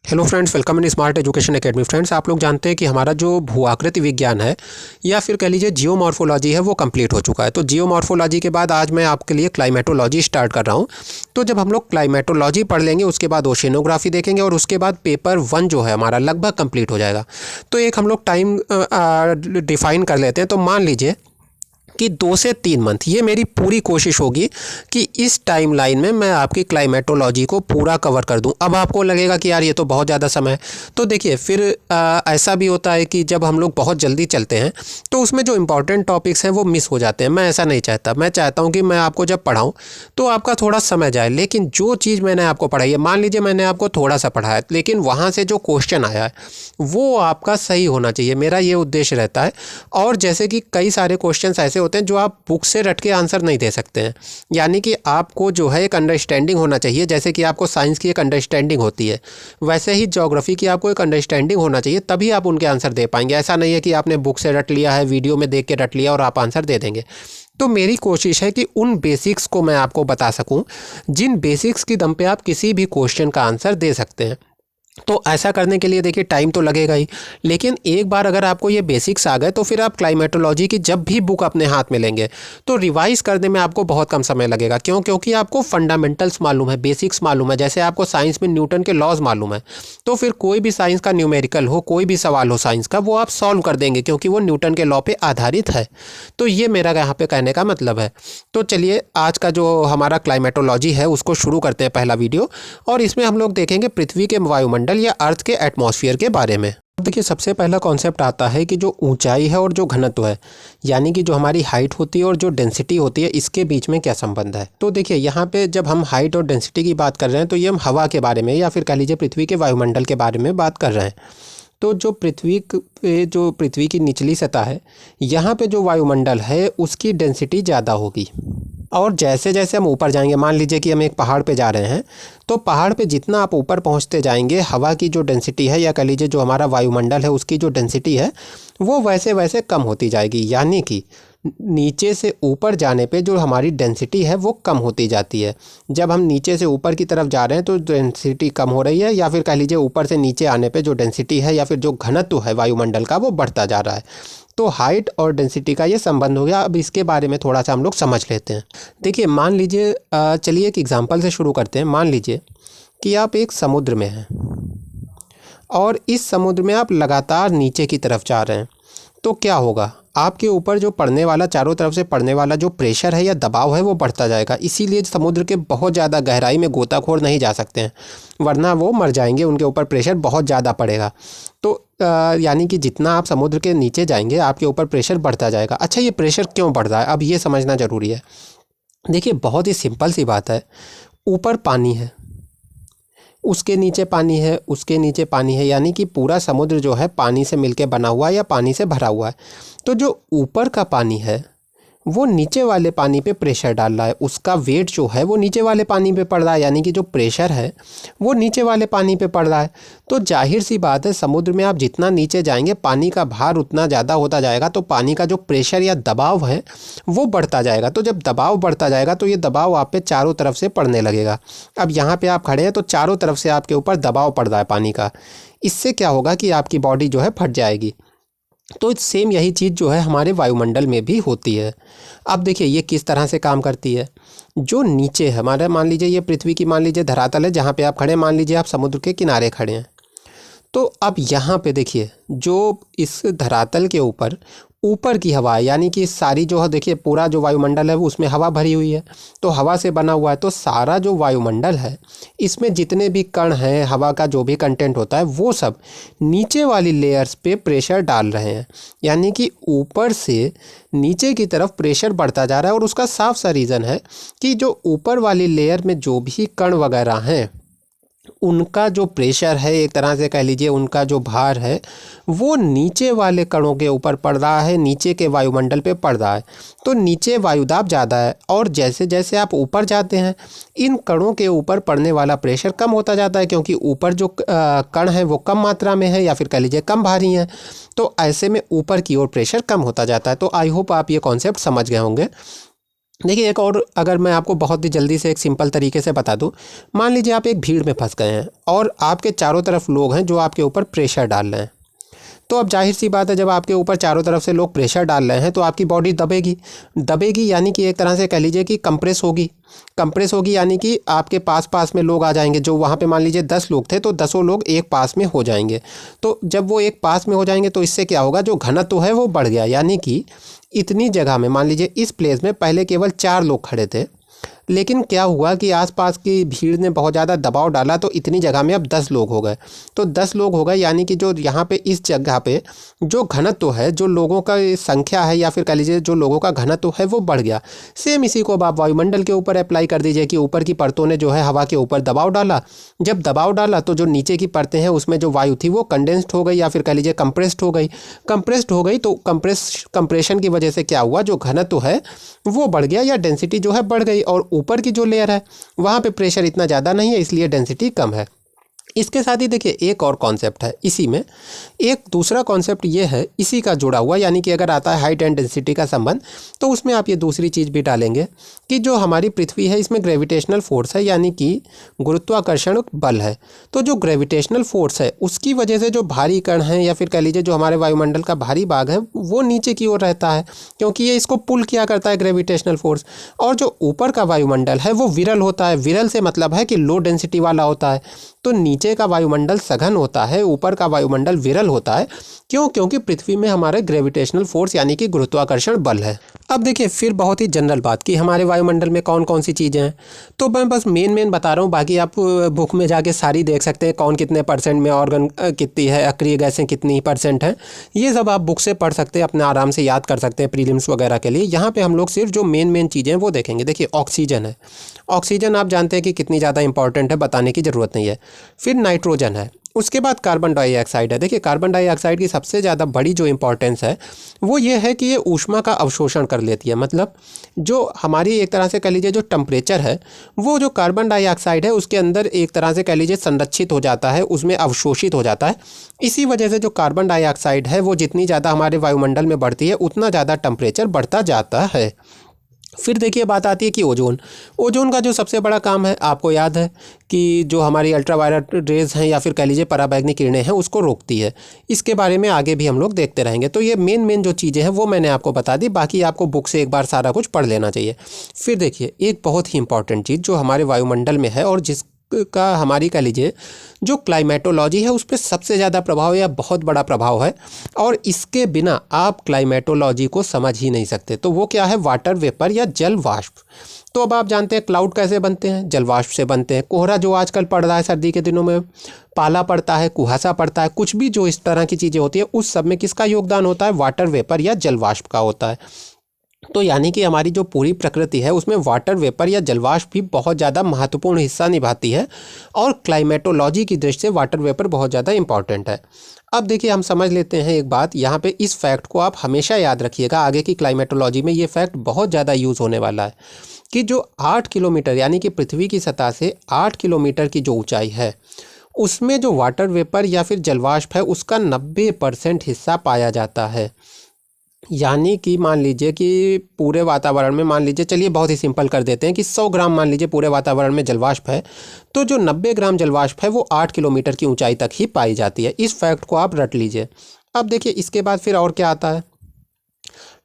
Hello friends, welcome in smart education academy. Friends, आप लोग जानते हैं कि हमारा जो भू-आकृति विज्ञान है या फिर कह लीजिए जियोमॉर्फोलॉजी है वो कंप्लीट हो चुका है। तो जियोमॉर्फोलॉजी के बाद आज मैं आपके लिए क्लाइमेटोलॉजी स्टार्ट कर रहा हूँ। तो जब हम लोग क्लाइमेटोलॉजी पढ़ लेंगे उसके बाद ओशिनोग्राफी देखेंगे और उसके बाद पेपर 1 जो है हमारा लगभग कंप्लीट हो जाएगा। तो एक हम लोग टाइम डिफाइन कर लेते हैं। तो मान लीजिए कि 2 से 3 मंथ ये मेरी पूरी कोशिश होगी कि इस टाइमलाइन में मैं आपकी क्लाइमेटोलॉजी को पूरा कवर कर दूं। अब आपको लगेगा कि यार ये तो बहुत ज़्यादा समय है। तो देखिए फिर ऐसा भी होता है कि जब हम लोग बहुत जल्दी चलते हैं तो उसमें जो इम्पॉर्टेंट टॉपिक्स हैं वो मिस हो जाते हैं। मैं ऐसा नहीं चाहता। मैं चाहता हूँ कि मैं आपको जब पढ़ाऊँ तो आपका थोड़ा समय जाए, लेकिन जो चीज़ मैंने आपको पढ़ाई है, मान लीजिए मैंने आपको थोड़ा सा पढ़ाया लेकिन वहाँ से जो क्वेश्चन आया है वो आपका सही होना चाहिए। मेरा ये उद्देश्य रहता है। और जैसे कि कई सारे क्वेश्चन ऐसे होते हैं जो आप बुक से रट के आंसर नहीं दे सकते हैं, यानी कि आपको जो है एक अंडरस्टैंडिंग होना चाहिए। जैसे कि आपको साइंस की एक अंडरस्टैंडिंग होती है, वैसे ही ज्योग्राफी की आपको एक अंडरस्टैंडिंग होना चाहिए, तभी आप उनके आंसर दे पाएंगे। ऐसा नहीं है कि आपने बुक से रट लिया है, वीडियो में देख के रट लिया और आप आंसर दे देंगे। तो मेरी कोशिश है कि उन बेसिक्स को मैं आपको बता सकूं जिन बेसिक्स की दम पे आप किसी भी क्वेश्चन का आंसर दे सकते हैं। तो ऐसा करने के लिए देखिए टाइम तो लगेगा ही, लेकिन एक बार अगर आपको ये बेसिक्स आ गए तो फिर आप क्लाइमेटोलॉजी की जब भी बुक अपने हाथ में लेंगे तो रिवाइज करने में आपको बहुत कम समय लगेगा। क्यों? क्योंकि आपको फंडामेंटल्स मालूम है, बेसिक्स मालूम है। जैसे आपको साइंस में न्यूटन के लॉज मालूम है, तो फिर कोई भी साइंस का न्यूमेरिकल हो, कोई भी सवाल हो साइंस का, वो आप सॉल्व कर देंगे क्योंकि वो न्यूटन के लॉ पे आधारित है। तो ये मेरा यहाँ पे कहने का मतलब है। तो चलिए आज का जो हमारा क्लाइमेटोलॉजी है उसको शुरू करते हैं, पहला वीडियो। और इसमें हम लोग देखेंगे पृथ्वी के वायुमंडल या अर्थ के एटमॉस्फेयर के बारे में। देखिए सबसे पहला कॉन्सेप्ट आता है कि जो ऊंचाई है और जो घनत्व है, यानी कि जो हमारी हाइट होती है और जो डेंसिटी होती है, इसके बीच में क्या संबंध है। तो देखिए यहाँ पे जब हम हाइट और डेंसिटी की बात कर रहे हैं तो ये हम हवा के बारे में या फिर कह लीजिए पृथ्वी के वायुमंडल के बारे में बात कर रहे हैं। तो जो पृथ्वी की निचली सतह है, यहाँ पे जो वायुमंडल है उसकी डेंसिटी ज़्यादा होगी। और जैसे जैसे हम ऊपर जाएंगे, मान लीजिए कि हम एक पहाड़ पे जा रहे हैं, तो पहाड़ पे जितना आप ऊपर पहुंचते जाएंगे हवा की जो डेंसिटी है या कह लीजिए जो हमारा वायुमंडल है उसकी जो डेंसिटी है वो वैसे वैसे कम होती जाएगी। यानी कि नीचे से ऊपर जाने पे जो हमारी डेंसिटी है वो कम होती जाती है। जब हम नीचे से ऊपर की तरफ जा रहे हैं तो डेंसिटी कम हो रही है, या फिर कह लीजिए ऊपर से नीचे आने पे जो डेंसिटी है या फिर जो घनत्व है वायुमंडल का वो बढ़ता जा रहा है। तो हाइट और डेंसिटी का ये संबंध हो गया। अब इसके बारे में थोड़ा सा हम लोग समझ लेते हैं। देखिए मान लीजिए, चलिए एक एग्जांपल से शुरू करते हैं। मान लीजिए कि आप एक समुद्र में हैं और इस समुद्र में आप लगातार नीचे की तरफ जा रहे हैं, तो क्या होगा? आपके ऊपर जो पड़ने वाला, चारों तरफ से पड़ने वाला जो प्रेशर है या दबाव है वो बढ़ता जाएगा। इसीलिए समुद्र के बहुत ज़्यादा गहराई में गोताखोर नहीं जा सकते हैं, वरना वो मर जाएंगे, उनके ऊपर प्रेशर बहुत ज़्यादा पड़ेगा। तो यानी कि जितना आप समुद्र के नीचे जाएंगे आपके ऊपर प्रेशर बढ़ता जाएगा। अच्छा, ये प्रेशर क्यों बढ़ रहा है, अब ये समझना ज़रूरी है। देखिए बहुत ही सिंपल सी बात है। ऊपर पानी है, उसके नीचे पानी है, उसके नीचे पानी है, यानी कि पूरा समुद्र जो है पानी से मिलके बना हुआ है या पानी से भरा हुआ है। तो जो ऊपर का पानी है वो नीचे वाले पानी पे प्रेशर डाल रहा है, उसका वेट जो है वो नीचे वाले पानी पे पड़ रहा है, यानी कि जो प्रेशर है वो नीचे वाले पानी पे पड़ रहा है। तो जाहिर सी बात है समुद्र में आप जितना नीचे जाएंगे पानी का भार उतना ज़्यादा होता जाएगा, तो पानी का जो प्रेशर या दबाव है वो बढ़ता जाएगा। तो जब दबाव बढ़ता जाएगा तो ये दबाव आप पे चारों तरफ से पड़ने लगेगा। अब यहाँ पर आप खड़े हैं तो चारों तरफ से आपके ऊपर दबाव पड़ रहा है पानी का। इससे क्या होगा कि आपकी बॉडी जो है फट जाएगी। तो सेम यही चीज़ जो है हमारे वायुमंडल में भी होती है। अब देखिए ये किस तरह से काम करती है। जो नीचे है हमारा, मान लीजिए ये पृथ्वी की मान लीजिए धरातल है जहाँ पे आप खड़े हैं, मान लीजिए आप समुद्र के किनारे खड़े हैं। तो अब यहाँ पे देखिए जो इस धरातल के ऊपर की हवा है, यानी कि सारी जो है, देखिए पूरा जो वायुमंडल है वो उसमें हवा भरी हुई है, तो हवा से बना हुआ है। तो सारा जो वायुमंडल है इसमें जितने भी कण हैं, हवा का जो भी कंटेंट होता है वो सब नीचे वाली लेयर्स पे प्रेशर डाल रहे हैं। यानी कि ऊपर से नीचे की तरफ प्रेशर बढ़ता जा रहा है। और उसका साफ सा रीज़न है कि जो ऊपर वाली लेयर में जो भी कण वगैरह हैं उनका जो प्रेशर है, एक तरह से कह लीजिए उनका जो भार है वो नीचे वाले कणों के ऊपर पड़ रहा है, नीचे के वायुमंडल पे पड़ रहा है। तो नीचे वायुदाब ज़्यादा है और जैसे जैसे आप ऊपर जाते हैं इन कणों के ऊपर पड़ने वाला प्रेशर कम होता जाता है, क्योंकि ऊपर जो कण है वो कम मात्रा में है या फिर कह लीजिए कम भारी हैं। तो ऐसे में ऊपर की ओर प्रेशर कम होता जाता है। तो आई होप आप ये कॉन्सेप्ट समझ गए होंगे। देखिए एक और अगर मैं आपको बहुत ही जल्दी से एक सिंपल तरीके से बता दूं, मान लीजिए आप एक भीड़ में फंस गए हैं और आपके चारों तरफ लोग हैं जो आपके ऊपर प्रेशर डाल रहे हैं। तो अब जाहिर सी बात है, जब आपके ऊपर चारों तरफ से लोग प्रेशर डाल रहे हैं तो आपकी बॉडी दबेगी। दबेगी यानी कि एक तरह से कह लीजिए कि कंप्रेस होगी। कंप्रेस होगी यानी कि आपके पास पास में लोग आ जाएंगे। जो वहाँ पे मान लीजिए 10 लोग थे तो 10 लोग एक पास में हो जाएंगे। तो जब वो एक पास में हो जाएंगे तो इससे क्या होगा, जो घनत्व है वो बढ़ गया। यानी कि इतनी जगह में मान लीजिए इस प्लेस में पहले केवल 4 लोग खड़े थे, लेकिन क्या हुआ कि आसपास की भीड़ ने बहुत ज़्यादा दबाव डाला तो इतनी जगह में अब 10 लोग हो गए। तो 10 लोग हो गए यानी कि जो यहाँ पे इस जगह पे जो घनत्व है, जो लोगों का संख्या है या फिर कह लीजिए जो लोगों का घनत्व है वो बढ़ गया। सेम इसी को अब आप वायुमंडल के ऊपर अप्लाई कर दीजिए कि ऊपर की परतों ने जो है हवा के ऊपर दबाव डाला। जब दबाव डाला तो जो नीचे की परतें हैं उसमें जो वायु थी वो कंडेंस्ड हो गई या फिर कह लीजिए कंप्रेस्ड हो गई। कंप्रेस्ड हो गई तो कंप्रेशन की वजह से क्या हुआ, जो घनत्व है वो बढ़ गया या डेंसिटी जो है बढ़ गई। और ऊपर की जो लेयर है वहाँ पे प्रेशर इतना ज़्यादा नहीं है, इसलिए डेंसिटी कम है। इसके साथ ही देखिए एक और कॉन्सेप्ट है इसी में। एक दूसरा कॉन्सेप्ट ये है इसी का जुड़ा हुआ, यानी कि अगर आता है हाइट एंड डेंसिटी का संबंध, तो उसमें आप ये दूसरी चीज़ भी डालेंगे कि जो हमारी पृथ्वी है इसमें ग्रेविटेशनल फोर्स है, यानी कि गुरुत्वाकर्षण बल है। तो जो ग्रेविटेशनल फोर्स है उसकी वजह से जो भारी कण हैं या फिर कह लीजिए जो हमारे वायुमंडल का भारी भाग है वो नीचे की ओर रहता है, क्योंकि ये इसको पुल किया करता है ग्रेविटेशनल फोर्स। और जो ऊपर का वायुमंडल है वो विरल होता है। विरल से मतलब है कि लो डेंसिटी वाला होता है। तो नीचे का वायुमंडल सघन होता है, ऊपर का वायुमंडल विरल होता है। क्यों? क्योंकि पृथ्वी में हमारे ग्रेविटेशनल फोर्स यानी कि गुरुत्वाकर्षण बल है। अब देखिए फिर बहुत ही जनरल बात कि हमारे वायुमंडल में कौन कौन सी चीज़ें हैं, तो मैं बस मेन बता रहा हूँ। बाकी आप बुक में जाके सारी देख सकते हैं, कौन कितने परसेंट में, ऑर्गन कितनी है, अक्रिय गैसें कितनी परसेंट हैं, ये सब आप बुक से पढ़ सकते हैं, अपने आराम से याद कर सकते हैं प्रीलिम्स वगैरह के लिए। यहाँ पे हम लोग सिर्फ जो मेन चीज़ें हैं वो देखेंगे। देखिए ऑक्सीजन है, ऑक्सीजन आप जानते हैं कि कितनी ज़्यादा इंपॉर्टेंट है, बताने की ज़रूरत नहीं है। फिर नाइट्रोजन है, उसके बाद कार्बन डाइऑक्साइड है। देखिए कार्बन डाइऑक्साइड की सबसे ज़्यादा बड़ी जो इंपॉर्टेंस है वो ये है कि ये ऊष्मा का अवशोषण कर लेती है। मतलब जो हमारी एक तरह से कह लीजिए जो टेम्परेचर है वो जो कार्बन डाइऑक्साइड है उसके अंदर एक तरह से कह लीजिए संरक्षित हो जाता है, उसमें अवशोषित हो जाता है। इसी वजह से जो कार्बन डाइऑक्साइड है वो जितनी ज़्यादा हमारे वायुमंडल में बढ़ती है उतना ज़्यादा टेम्परेचर बढ़ता जाता है। फिर देखिए बात आती है कि ओजोन। ओजोन का जो सबसे बड़ा काम है, आपको याद है कि जो हमारी अल्ट्रावायलेट रेज हैं या फिर कह लीजिए पराबैंगनी किरणें हैं उसको रोकती है। इसके बारे में आगे भी हम लोग देखते रहेंगे। तो ये मेन जो चीज़ें हैं वो मैंने आपको बता दी, बाकी आपको बुक से एक बार सारा कुछ पढ़ लेना चाहिए। फिर देखिए एक बहुत ही इंपॉर्टेंट चीज़ जो हमारे वायुमंडल में है और जिसका हमारी कह लीजिए जो क्लाइमेटोलॉजी है उस पर सबसे ज़्यादा प्रभाव या बहुत बड़ा प्रभाव है, और इसके बिना आप क्लाइमेटोलॉजी को समझ ही नहीं सकते। तो वो क्या है, वाटर वेपर या जल वाष्प। तो अब आप जानते हैं क्लाउड कैसे बनते हैं, जल वाष्प से बनते हैं। कोहरा जो आजकल पड़ रहा है सर्दी के दिनों में, पाला पड़ता है, कुहासा पड़ता है, कुछ भी जो इस तरह की चीज़ें होती है उस सब में किसका योगदान होता है, वाटर वेपर या जल वाष्प का होता है। तो यानी कि हमारी जो पूरी प्रकृति है उसमें वाटर वेपर या जलवाष्प भी बहुत ज़्यादा महत्वपूर्ण हिस्सा निभाती है, और क्लाइमेटोलॉजी की दृष्टि से वाटर वेपर बहुत ज़्यादा इंपॉर्टेंट है। अब देखिए हम समझ लेते हैं एक बात, यहाँ पे इस फैक्ट को आप हमेशा याद रखिएगा, आगे की क्लाइमेटोलॉजी में ये फैक्ट बहुत ज़्यादा यूज़ होने वाला है कि जो 8 किलोमीटर यानी कि पृथ्वी की सतह से 8 किलोमीटर की जो ऊंचाई है उसमें जो वाटर वेपर या फिर जलवाष्प है उसका 90% हिस्सा पाया जाता है। यानी कि मान लीजिए कि पूरे वातावरण में, मान लीजिए चलिए बहुत ही सिंपल कर देते हैं कि 100 ग्राम मान लीजिए पूरे वातावरण में जलवाष्प है, तो जो 90 ग्राम जलवाष्प है वो 8 किलोमीटर की ऊंचाई तक ही पाई जाती है। इस फैक्ट को आप रट लीजिए। अब देखिए इसके बाद फिर और क्या आता है,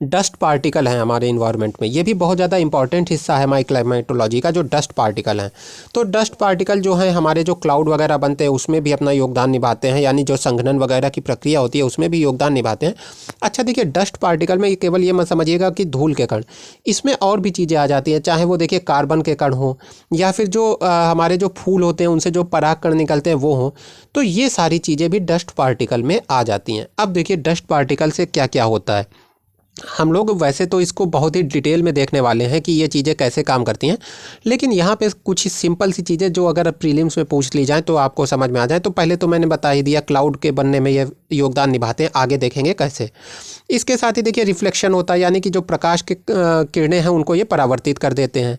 डस्ट पार्टिकल हैं हमारे इन्वायरमेंट में। ये भी बहुत ज़्यादा इंपॉर्टेंट हिस्सा है हमारी क्लाइमेटोलॉजी का, जो डस्ट पार्टिकल हैं। तो डस्ट पार्टिकल जो हैं हमारे जो क्लाउड वगैरह बनते हैं उसमें भी अपना योगदान निभाते हैं, यानी जो संघनन वगैरह की प्रक्रिया होती है उसमें भी योगदान निभाते हैं। अच्छा देखिए डस्ट पार्टिकल में केवल ये मत समझिएगा कि धूल के कण, इसमें और भी चीज़ें आ जाती हैं, चाहे वो देखिए कार्बन के कण हों या फिर जो हमारे जो फूल होते हैं उनसे जो पराग कण निकलते हैं वो हों। तो ये सारी चीज़ें भी डस्ट पार्टिकल में आ जाती हैं। अब देखिए डस्ट पार्टिकल से क्या क्या होता है, हम लोग वैसे तो इसको बहुत ही डिटेल में देखने वाले हैं कि ये चीज़ें कैसे काम करती हैं, लेकिन यहाँ पे कुछ सिंपल सी चीज़ें जो अगर प्रीलिम्स में पूछ ली जाए तो आपको समझ में आ जाए। तो पहले तो मैंने बता ही दिया क्लाउड के बनने में ये योगदान निभाते हैं, आगे देखेंगे कैसे। इसके साथ ही देखिए रिफ्लेक्शन होता है, यानी कि जो प्रकाश के किरणें हैं उनको ये परावर्तित कर देते हैं।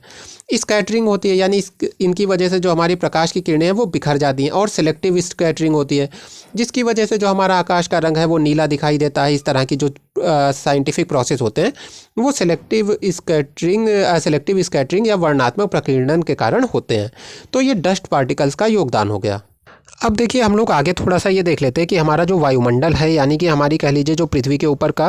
स्कैटरिंग होती है, यानी इनकी वजह से जो हमारी प्रकाश की किरणें हैं वो बिखर जाती हैं। और सिलेक्टिव स्कैटरिंग होती है, जिसकी वजह से जो हमारा आकाश का रंग है वो नीला दिखाई देता है। इस तरह की जो साइंटिफिक प्रोसेस होते हैं वो सेलेक्टिव स्कैटरिंग या वर्णात्मक प्रकीर्णन के कारण होते हैं। तो ये डस्ट पार्टिकल्स का योगदान हो गया। अब देखिए हम लोग आगे थोड़ा सा ये देख लेते हैं कि हमारा जो वायुमंडल है, यानी कि हमारी कह लीजिए जो पृथ्वी के ऊपर का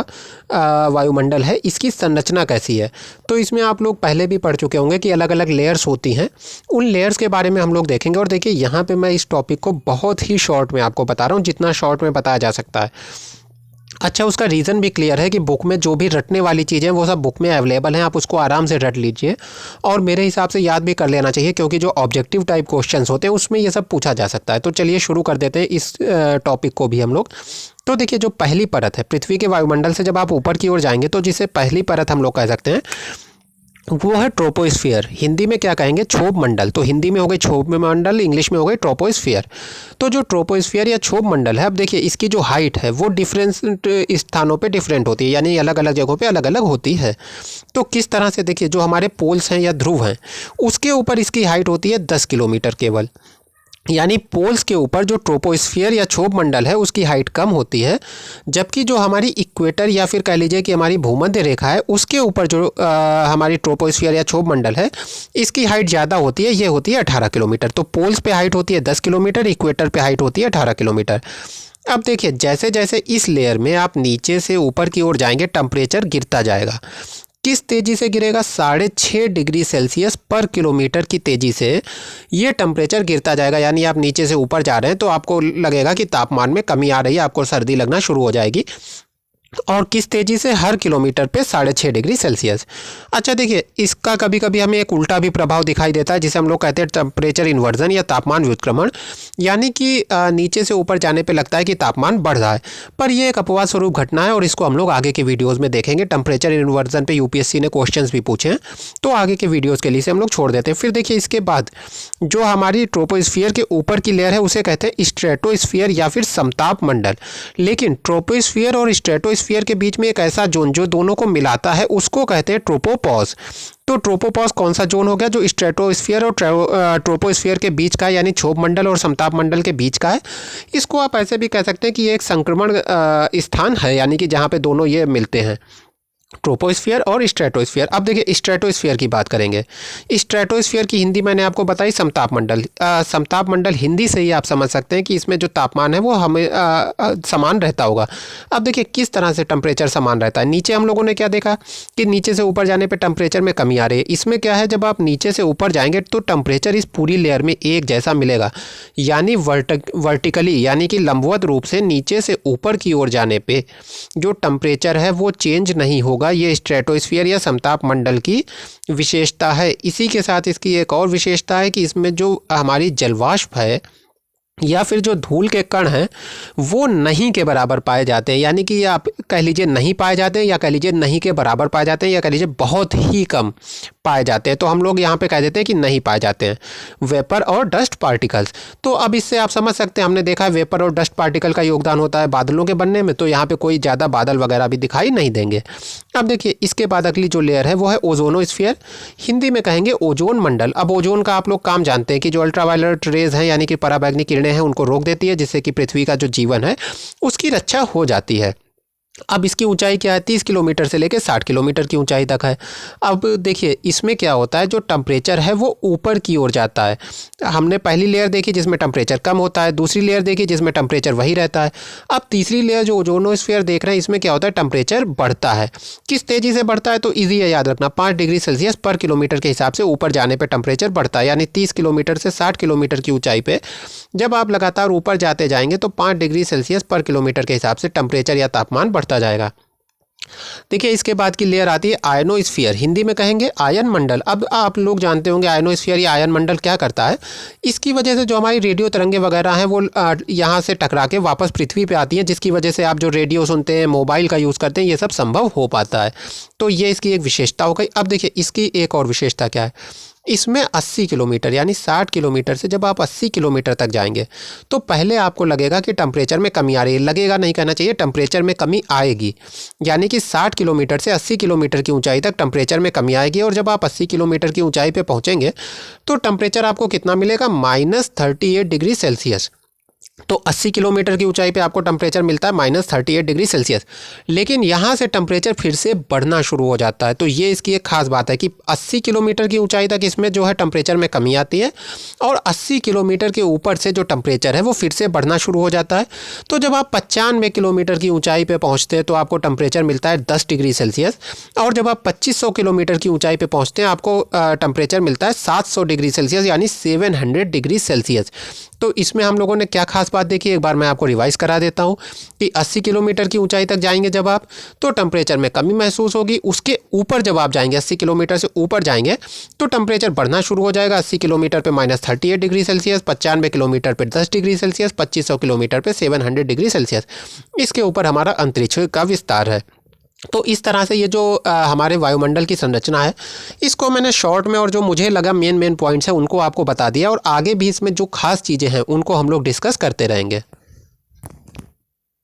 वायुमंडल है, इसकी संरचना कैसी है। तो इसमें आप लोग पहले भी पढ़ चुके होंगे कि अलग अलग लेयर्स होती हैं। उन लेयर्स के बारे में हम लोग देखेंगे। और देखिए यहाँ पे मैं इस टॉपिक को बहुत ही शॉर्ट में आपको बता रहा हूँ, जितना शॉर्ट में बताया जा सकता है। अच्छा, उसका रीज़न भी क्लियर है कि बुक में जो भी रटने वाली चीज़ें वो सब बुक में अवेलेबल हैं, आप उसको आराम से रट लीजिए और मेरे हिसाब से याद भी कर लेना चाहिए, क्योंकि जो ऑब्जेक्टिव टाइप क्वेश्चंस होते हैं उसमें ये सब पूछा जा सकता है। तो चलिए शुरू कर देते हैं इस टॉपिक को भी हम लोग। तो देखिए जो पहली परत है पृथ्वी के वायुमंडल से जब आप ऊपर की ओर जाएंगे तो जिसे पहली परत हम लोग कह सकते हैं वो है ट्रोपोस्फियर। हिंदी में क्या कहेंगे, क्षोभ मंडल। तो हिंदी में हो गई क्षोभ मंडल, इंग्लिश में हो गई ट्रोपोस्फियर। तो जो ट्रोपोस्फियर या क्षोभ मंडल है, अब देखिए इसकी जो हाइट है वो डिफरेंट स्थानों पे डिफरेंट होती है, यानी अलग अलग जगहों पे अलग अलग होती है। तो किस तरह से, देखिए जो हमारे पोल्स हैं या ध्रुव हैं उसके ऊपर इसकी हाइट होती है 10 किलोमीटर केवल, यानी पोल्स के ऊपर जो ट्रोपोस्फियर या क्षोभ मंडल है उसकी हाइट कम होती है। जबकि जो हमारी इक्वेटर या फिर कह लीजिए कि हमारी भूमध्य रेखा है उसके ऊपर जो हमारी ट्रोपोस्फियर या क्षोभ मंडल है इसकी हाइट ज़्यादा होती है, ये होती है 18 किलोमीटर। तो पोल्स पे हाइट होती है 10 किलोमीटर, इक्वेटर पे हाइट होती है 18 किलोमीटर। अब देखिए जैसे जैसे इस लेयर में आप नीचे से ऊपर की ओर जाएंगे टेम्परेचर गिरता जाएगा। किस तेज़ी से गिरेगा, 6.5 डिग्री सेल्सियस पर किलोमीटर की तेज़ी से ये टेम्परेचर गिरता जाएगा। यानी आप नीचे से ऊपर जा रहे हैं तो आपको लगेगा कि तापमान में कमी आ रही है, आपको सर्दी लगना शुरू हो जाएगी। और किस तेज़ी से, हर किलोमीटर पे 6.5 डिग्री सेल्सियस। अच्छा देखिए इसका कभी कभी हमें एक उल्टा भी प्रभाव दिखाई देता है जिसे हम लोग कहते हैं टेम्परेचर इन्वर्जन या तापमान व्युत्क्रमण। यानी कि नीचे से ऊपर जाने पे लगता है कि तापमान बढ़ रहा है, पर यह एक अपवाद स्वरूप घटना है और इसको हम लोग आगे के वीडियोज़ में देखेंगे। टेम्परेचर इन्वर्जन पे यूपीएससी ने क्वेश्चन भी पूछे हैं, तो आगे के वीडियोज़ के लिए से हम लोग छोड़ देते हैं। फिर देखिए इसके बाद जो हमारी ट्रोपोस्फियर के ऊपर की लेयर है उसे कहते हैं स्ट्रेटोस्फियर या फिर समताप मंडल। लेकिन ट्रोपोस्फियर और स्ट्रेटोस्फियर के बीच में एक ऐसा जोन जो दोनों को मिलाता है उसको कहते हैं ट्रोपोपॉज। तो ट्रोपोपॉज कौन सा जोन हो गया, जो स्ट्रेटोस्फियर और ट्रोपोस्फियर के बीच का है, यानी क्षोभ मंडल और समताप मंडल के बीच का है। इसको आप ऐसे भी कह सकते हैं कि ये एक संक्रमण स्थान है, यानी कि जहाँ पे दोनों ये मिलते हैं, ट्रोपोस्फियर और स्ट्रेटोस्फियर। अब देखिए स्ट्रेटोस्फियर की बात करेंगे। स्ट्रेटोस्फियर की हिंदी मैंने आपको बताई समताप मंडल। समताप मंडल हिंदी से ही आप समझ सकते हैं कि इसमें जो तापमान है वो हमें समान रहता होगा। अब देखिए किस तरह से टेम्परेचर समान रहता है। नीचे हम लोगों ने क्या देखा कि नीचे से ऊपर जाने पर टेम्परेचर में कमी आ रही है। इसमें क्या है, जब आप नीचे से ऊपर जाएंगे तो टेम्परेचर इस पूरी लेयर में एक जैसा मिलेगा, यानी वर्टिकली यानी कि लंबवत रूप से नीचे से ऊपर की ओर जाने पर जो टेम्परेचर है वो चेंज नहीं होगा। ये स्ट्रेटोस्फियर या समताप मंडल की विशेषता है। इसी के साथ इसकी एक और विशेषता है कि इसमें जो हमारी जलवाष्प है या फिर जो धूल के कण हैं वो नहीं के बराबर पाए जाते हैं, यानी कि आप कह लीजिए नहीं पाए जाते हैं, या कह लीजिए नहीं के बराबर पाए जाते हैं, या कह लीजिए बहुत ही कम पाए जाते हैं। तो हम लोग यहाँ पे कह देते हैं कि नहीं पाए जाते हैं। वेपर और डस्ट पार्टिकल्स, तो अब इससे आप समझ सकते हैं, हमने देखा है वेपर और डस्ट पार्टिकल का योगदान होता है बादलों के बनने में, तो यहाँ पे कोई ज़्यादा बादल वगैरह भी दिखाई नहीं देंगे। अब देखिए इसके बाद अगली जो लेयर है वो है ओजोनोस्फीयर, हिंदी में कहेंगे ओजोन मंडल। अब ओजोन का आप लोग काम जानते हैं कि जो अल्ट्रावायलेट रेज हैं यानी कि पराबैंगनी किरणें हैं उनको रोक देती है, जिससे कि पृथ्वी का जो जीवन है उसकी रक्षा हो जाती है। अब इसकी ऊंचाई क्या है, 30 किलोमीटर से लेकर 60 किलोमीटर की ऊंचाई तक है। अब देखिए इसमें क्या होता है, जो टेम्परेचर है वो ऊपर की ओर जाता है। हमने पहली लेयर देखी जिसमें टेम्परेचर कम होता है, दूसरी लेयर देखी जिसमें टेम्परेचर वही रहता है। अब तीसरी लेयर जो ओजोनोस्फीयर देख रहे हैं इसमें क्या होता है, टेम्परेचर बढ़ता है। किस तेज़ी से बढ़ता है, तो ईजी है याद रखना, 5 डिग्री सेल्सियस पर किलोमीटर के हिसाब से ऊपर जाने पर टेम्परेचर बढ़ता है। यानी 30 किलोमीटर से 60 किलोमीटर की ऊंचाई पर जब आप लगातार ऊपर जाते जाएंगे तो 5 डिग्री सेल्सियस पर किलोमीटर के हिसाब से टेम्परेचर या तापमान बढ़ता जाएगा। देखिए इसके बाद की लेयर आती है आयनोस्फीयर, हिंदी में कहेंगे आयन मंडल। अब आप लोग जानते होंगे आयनोस्फीयर या आयन मंडल क्या करता है। इसकी वजह से जो हमारी रेडियो तरंगे वगैरह हैं वो यहाँ से टकरा के वापस पृथ्वी पे आती हैं, जिसकी वजह से आप जो रेडियो सुनते हैं, मोबाइल का यूज़ करते हैं, ये सब संभव हो पाता है। तो ये इसकी एक विशेषता हो गई। अब देखिए इसकी एक और विशेषता क्या है, इसमें 80 किलोमीटर यानी 60 किलोमीटर से जब आप 80 किलोमीटर तक जाएंगे तो पहले आपको लगेगा कि टेम्परेचर में कमी आ रही है, लगेगा नहीं कहना चाहिए, टेम्परेचर में कमी आएगी। यानी कि 60 किलोमीटर से 80 किलोमीटर की ऊंचाई तक टेम्परेचर में कमी आएगी, और जब आप 80 किलोमीटर की ऊंचाई पे पहुंचेंगे तो टेम्परेचर आपको कितना मिलेगा, -38 डिग्री सेल्सियस। तो 80 किलोमीटर की ऊंचाई पे आपको टेम्परेचर मिलता है -38 डिग्री सेल्सियस। लेकिन यहाँ से टेम्परेचर फिर से बढ़ना शुरू हो जाता है। तो ये इसकी एक खास बात है कि 80 किलोमीटर की ऊंचाई तक इसमें जो है टेम्परेचर में कमी आती है और 80 किलोमीटर के ऊपर से जो टेम्परेचर है वो फिर से बढ़ना शुरू हो जाता है। तो जब आप 95 किलोमीटर की ऊंचाई पे पहुँचते हैं तो आपको टेम्परेचर मिलता है 10 डिग्री सेल्सियस, और जब आप 2500 किलोमीटर की ऊंचाई पे पहुँचते हैं आपको टेम्परेचर मिलता है 700 डिग्री सेल्सियस, यानी 700 डिग्री सेल्सियस। तो इसमें हम लोगों ने क्या खास बात देखी, एक बार मैं आपको रिवाइज करा देता हूँ कि 80 किलोमीटर की ऊंचाई तक जाएंगे जब आप, तो टेम्परेचर में कमी महसूस होगी। उसके ऊपर जब आप जाएंगे, 80 किलोमीटर से ऊपर जाएंगे, तो टेम्परेचर बढ़ना शुरू हो जाएगा। 80 किलोमीटर पे -38 डिग्री सेल्सियस, 95 किलोमीटर पे 10 डिग्री सेल्सियस, 2500 किलोमीटर पे 700 डिग्री सेल्सियस। इसके ऊपर हमारा अंतरिक्ष का विस्तार है। तो इस तरह से ये जो हमारे वायुमंडल की संरचना है, इसको मैंने शॉर्ट में और जो मुझे लगा मेन पॉइंट्स हैं उनको आपको बता दिया, और आगे भी इसमें जो खास चीज़ें हैं उनको हम लोग डिस्कस करते रहेंगे।